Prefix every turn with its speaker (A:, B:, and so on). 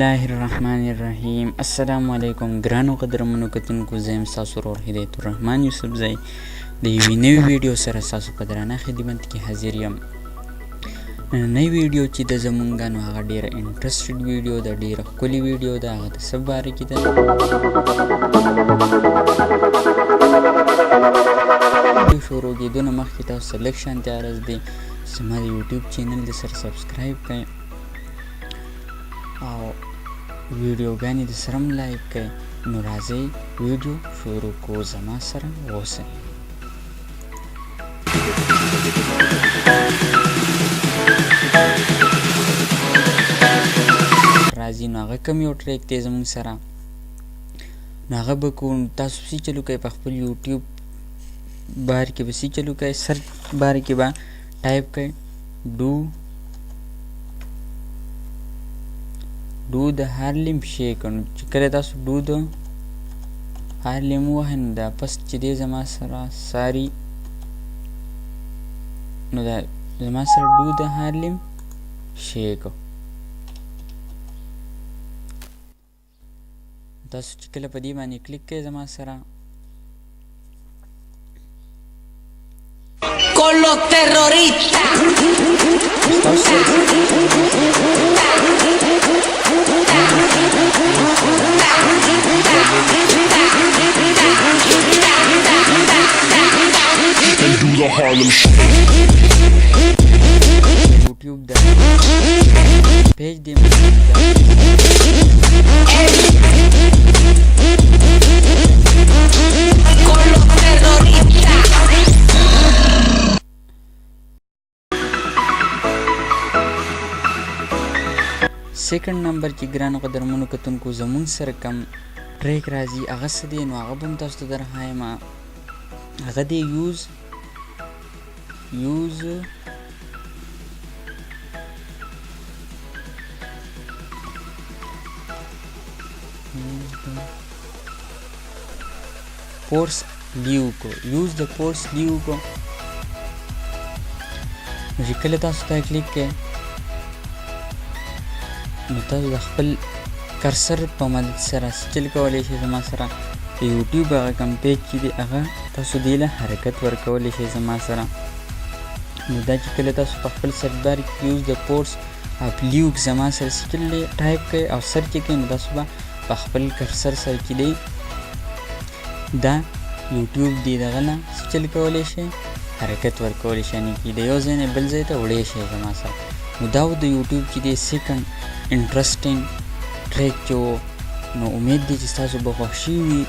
A: الله الرحمن الرحیم. السلام علیکم ګرانو قدرمنو کتونکو، زه یم ستاسو ورور هدایت الرحمن یوسفزی د یوې نوې ویډیو سره ستاسو په درانه خدمت کې حاضر یم. نوې ویډیو چې د زمونږ نو هغه ډیره انټرسټډ ویډیو ده، ډیره ښکلې ویډیو ده. هغه د څه باره کې ده؟ ویډیو شروع کېدو نه مخکې تاسو ته لږ شانتیا عرض دی چې زما د یوټیوب چینل د سره سبسکرایب کړئ او ویډیوګانې د سره هم لایک کړئ. نو راځئ ویډیو شروع کړو، زما سره اوسئ. راځي نو هغه کوم یو ټریک دی زموږ سره، نو هغه به کوو. تاسو سی چلو کوئ په خپل یوټیوب بار کې به سی چلو کوئ، سرچ بار کې به ټایپ کوئ ډو د هارلیم شیک. نو چې کله تاسو ډو د هارلیم ووهئ نو دا پس چې دی زما سره ساري، نو دا زما سره ډو د هارلیم شیک. تاسو چې کله په دې باندې کلیک کوئ زما سره
B: con los terroristas.
A: YouTube da page de
B: Con los terroristas.
A: سیکنډ نمبر کې ګرانو قدرمنو کتونکو زمونږ سره کم ټریک راځي هغه څه دی، نو هغه به هم تاسو ته درښایم. هغه دی یوز پورس لیو کو، یوز د پورس لیو کو. نو چې کله تاسو ته کلیک کوئ نو تاسو د خپل کرسر په مدد سره سټیل کولی شئ. زما سره د یوټیوب هغه کوم پیج چې دی هغه تاسو دې له حرکت ورکولی شئ زما سره. نو دا چې کله تاسو په خپل سرچ بار کې یوز د پورس اف لیوک زما سره سټیل ټایپ کوئ او سرچ کوئ، نو تاسو به په خپل کرسر سره کې دی دا یوټیوب دی دغه نه سټیل کولی شئ، حرکت ورکولی شئ، یعنې د یو ځای نه بل ځای ته وړی شئ زما سره. نو دا و د یوټیوب چې دی سیکنډ انټرسټینګ ټریک چې و. نو امید دی چې ستاسو به خوښ شوي وي.